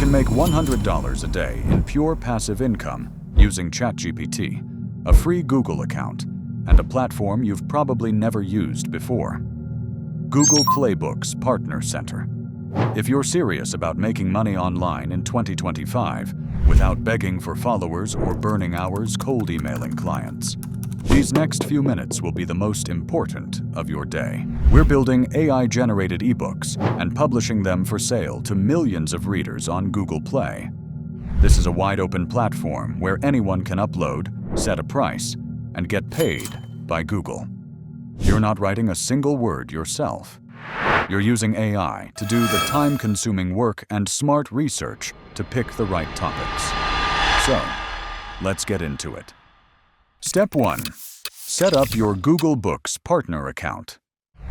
can make $100 a day in pure passive income using ChatGPT, a free Google account, and a platform you've probably never used before. Google Play Books Partner Center. If you're serious about making money online in 2025 without begging for followers or burning hours cold emailing clients, these next few minutes will be the most important of your day. We're building AI-generated ebooks and publishing them for sale to millions of readers on Google Play. This is a wide-open platform where anyone can upload, set a price, and get paid by Google. You're not writing a single word yourself. You're using AI to do the time-consuming work and smart research to pick the right topics. So, let's get into it. Step 1. Set up your Google Books Partner account.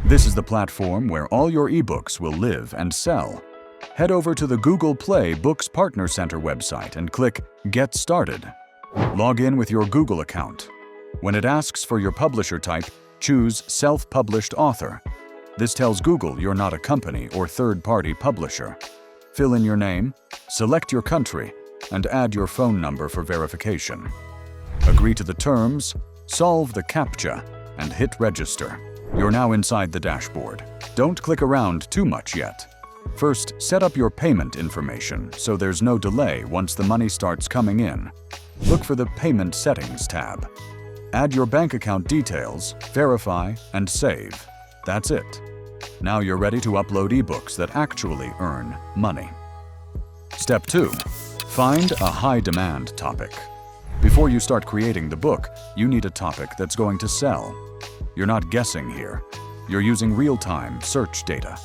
This is the platform where all your ebooks will live and sell. Head over to the Google Play Books Partner Center website and click Get Started. Log in with your Google account. When it asks for your publisher type, choose Self-Published Author. This tells Google you're not a company or third-party publisher. Fill in your name, select your country, and add your phone number for verification. Agree to the terms, solve the CAPTCHA, and hit register. You're now inside the dashboard. Don't click around too much yet. First, set up your payment information so there's no delay once the money starts coming in. Look for the Payment Settings tab. Add your bank account details, verify, and save. That's it. Now you're ready to upload ebooks that actually earn money. Step 2. Find a high-demand topic. Before you start creating the book, you need a topic that's going to sell. You're not guessing here. You're using real-time search data.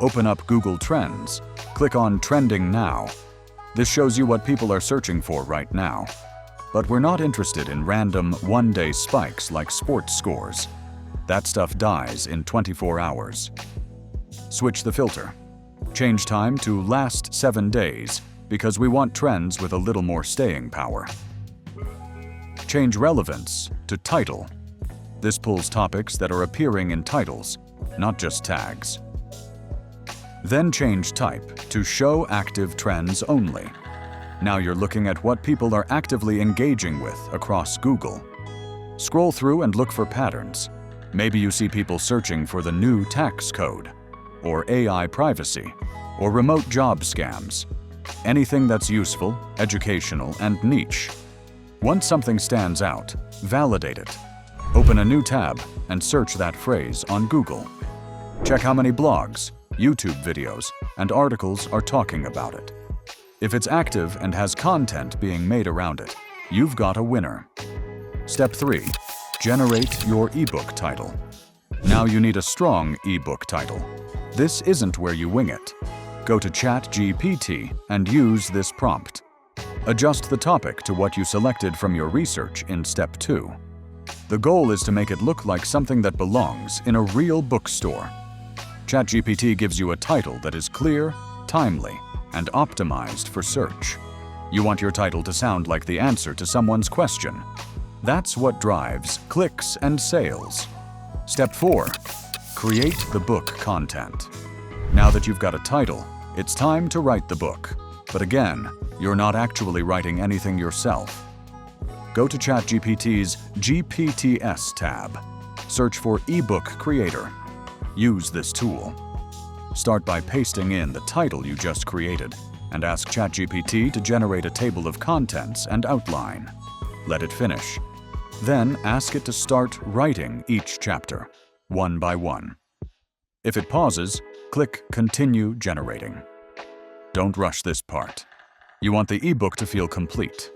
Open up Google Trends. Click on Trending Now. This shows you what people are searching for right now. But we're not interested in random one-day spikes like sports scores. That stuff dies in 24 hours. Switch the filter. Change time to last 7 days because we want trends with a little more staying power. Change relevance to title. This pulls topics that are appearing in titles, not just tags. Then change type to show active trends only. Now you're looking at what people are actively engaging with across Google. Scroll through and look for patterns. Maybe you see people searching for the new tax code, or AI privacy, or remote job scams. Anything that's useful, educational, and niche. Once something stands out, validate it. Open a new tab and search that phrase on Google. Check how many blogs, YouTube videos, and articles are talking about it. If it's active and has content being made around it, you've got a winner. Step 3. Generate your ebook title. Now you need a strong ebook title. This isn't where you wing it. Go to ChatGPT and use this prompt. Adjust the topic to what you selected from your research in Step 2. The goal is to make it look like something that belongs in a real bookstore. ChatGPT gives you a title that is clear, timely, and optimized for search. You want your title to sound like the answer to someone's question. That's what drives clicks and sales. Step 4. Create the book content. Now that you've got a title, it's time to write the book. But again, you're not actually writing anything yourself. Go to ChatGPT's GPTs tab. Search for eBook Creator. Use this tool. Start by pasting in the title you just created and ask ChatGPT to generate a table of contents and outline. Let it finish. Then ask it to start writing each chapter, one by one. If it pauses, click Continue Generating. Don't rush this part. You want the ebook to feel complete.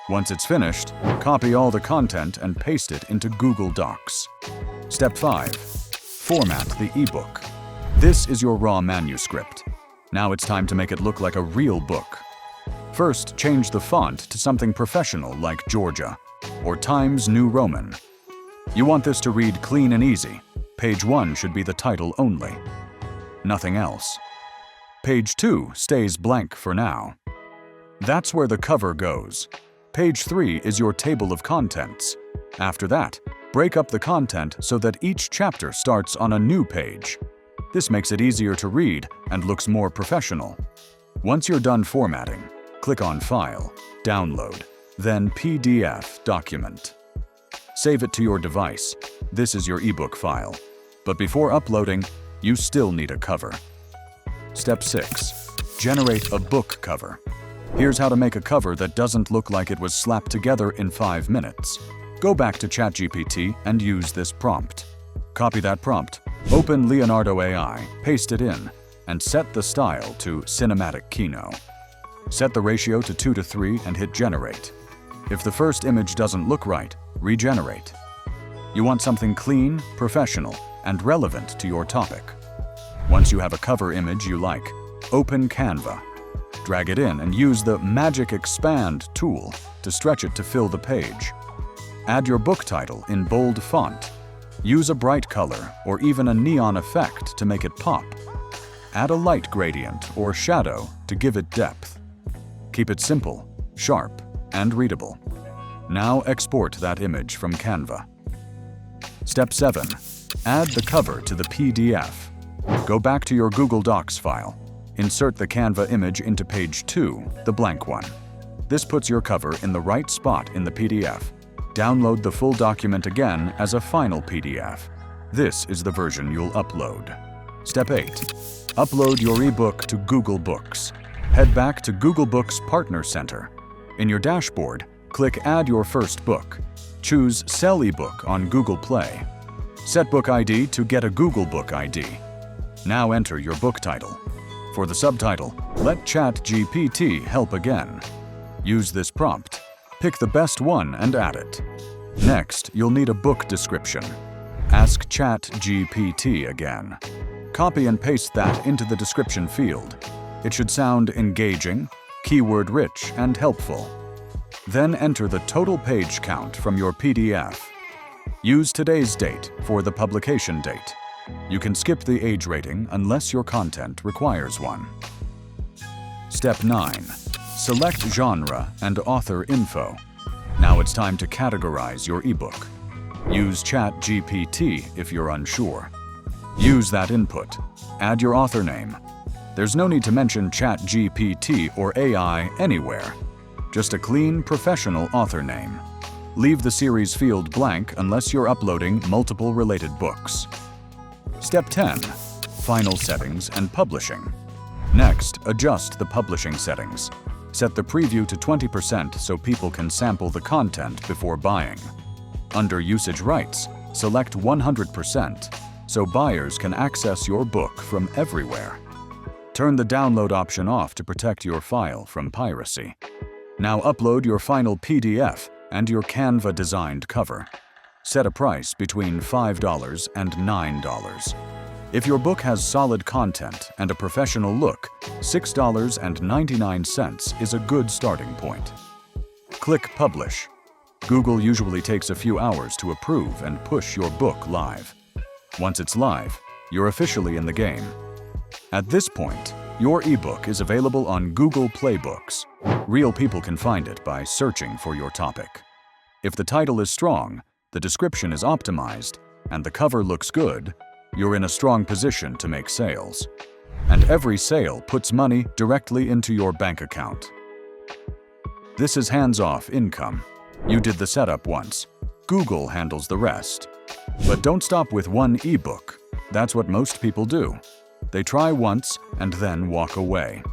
Once it's finished, copy all the content and paste it into Google Docs. Step 5. Format the ebook. This is your raw manuscript. Now it's time to make it look like a real book. First, change the font to something professional like Georgia or Times New Roman. You want this to read clean and easy. Page 1 should be the title only. Nothing else. Page 2 stays blank for now. That's where the cover goes. Page 3 is your table of contents. After that, break up the content so that each chapter starts on a new page. This makes it easier to read and looks more professional. Once you're done formatting, click on File, Download, then PDF document. Save it to your device. This is your ebook file. But before uploading, you still need a cover. Step 6. Generate a book cover. Here's how to make a cover that doesn't look like it was slapped together in 5 minutes. Go back to ChatGPT and use this prompt. Copy that prompt, open Leonardo AI, paste it in, and set the style to Cinematic Kino. Set the ratio to 2:3 and hit Generate. If the first image doesn't look right, regenerate. You want something clean, professional, and relevant to your topic. Once you have a cover image you like, open Canva. Drag it in and use the Magic Expand tool to stretch it to fill the page. Add your book title in bold font. Use a bright color or even a neon effect to make it pop. Add a light gradient or shadow to give it depth. Keep it simple, sharp, and readable. Now export that image from Canva. Step 7. Add the cover to the PDF. Go back to your Google Docs file. Insert the Canva image into page 2, the blank one. This puts your cover in the right spot in the PDF. Download the full document again as a final PDF. This is the version you'll upload. Step 8. Upload your ebook to Google Books. Head back to Google Books Partner Center. In your dashboard, click Add your first book. Choose Sell ebook on Google Play. Set book ID to get a Google Book ID. Now enter your book title. For the subtitle, let ChatGPT help again. Use this prompt. Pick the best one and add it. Next, you'll need a book description. Ask ChatGPT again. Copy and paste that into the description field. It should sound engaging, keyword-rich, and helpful. Then enter the total page count from your PDF. Use today's date for the publication date. You can skip the age rating unless your content requires one. Step 9. Select genre and author info. Now it's time to categorize your ebook. Use ChatGPT if you're unsure. Use that input. Add your author name. There's no need to mention ChatGPT or AI anywhere. Just a clean, professional author name. Leave the series field blank unless you're uploading multiple related books. Step 10. Final settings and publishing. Next, adjust the publishing settings. Set the preview to 20% so people can sample the content before buying. Under usage rights, select 100% so buyers can access your book from everywhere. Turn the download option off to protect your file from piracy. Now upload your final PDF and your Canva-designed cover. Set a price between $5 and $9. If your book has solid content and a professional look, $6.99 is a good starting point. Click Publish. Google usually takes a few hours to approve and push your book live. Once it's live, you're officially in the game. At this point, your ebook is available on Google Play Books. Real people can find it by searching for your topic. If the title is strong, the description is optimized, and the cover looks good, you're in a strong position to make sales. And every sale puts money directly into your bank account. This is hands-off income. You did the setup once. Google handles the rest. But don't stop with one ebook. That's what most people do. They try once and then walk away.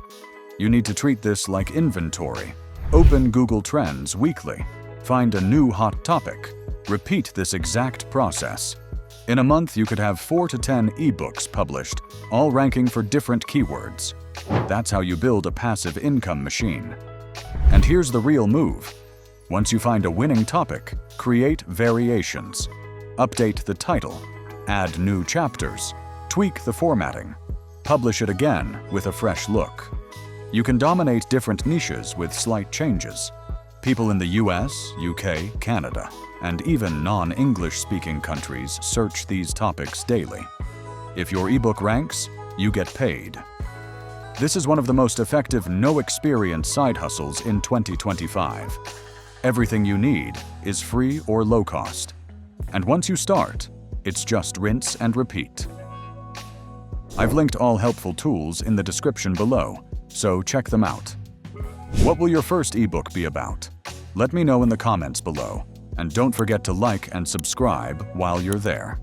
You need to treat this like inventory. Open Google Trends weekly. Find a new hot topic. Repeat this exact process. In a month, you could have 4 to 10 ebooks published, all ranking for different keywords. That's how you build a passive income machine. And here's the real move. Once you find a winning topic, create variations. Update the title. Add new chapters. Tweak the formatting. Publish it again with a fresh look. You can dominate different niches with slight changes. People in the US, UK, Canada, and even non-English speaking countries search these topics daily. If your ebook ranks, you get paid. This is one of the most effective no-experience side hustles in 2025. Everything you need is free or low cost. And once you start, it's just rinse and repeat. I've linked all helpful tools in the description below. so check them out. What will your first ebook be about? Let me know in the comments below, and don't forget to like and subscribe while you're there.